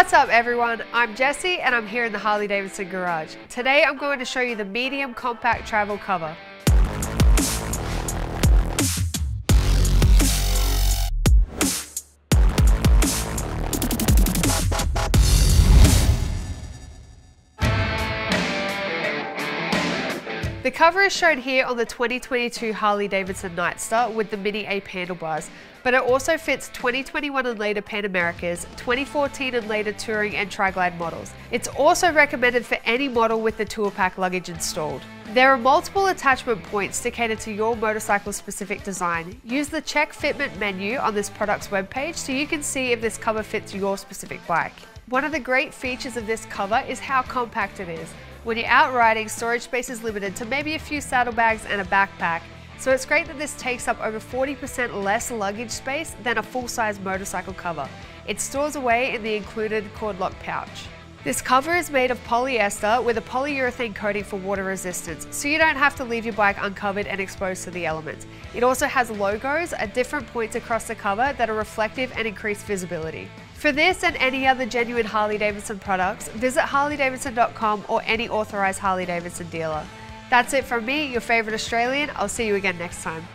What's up everyone, I'm Jessie and I'm here in the Harley-Davidson garage. Today I'm going to show you the medium compact travel cover. The cover is shown here on the 2022 Harley-Davidson Nightstar with the Mini Ape handlebars, but it also fits 2021 and later Pan Americas, 2014 and later Touring and Tri-Glide models. It's also recommended for any model with the tool pack luggage installed. There are multiple attachment points to cater to your motorcycle specific design. Use the check fitment menu on this product's webpage so you can see if this cover fits your specific bike. One of the great features of this cover is how compact it is. When you're out riding, storage space is limited to maybe a few saddlebags and a backpack, so it's great that this takes up over 40% less luggage space than a full-size motorcycle cover. It stores away in the included cord lock pouch. This cover is made of polyester with a polyurethane coating for water resistance, so you don't have to leave your bike uncovered and exposed to the elements. It also has logos at different points across the cover that are reflective and increase visibility. For this and any other genuine Harley-Davidson products, visit harleydavidson.com or any authorized Harley-Davidson dealer. That's it from me, your favorite Australian. I'll see you again next time.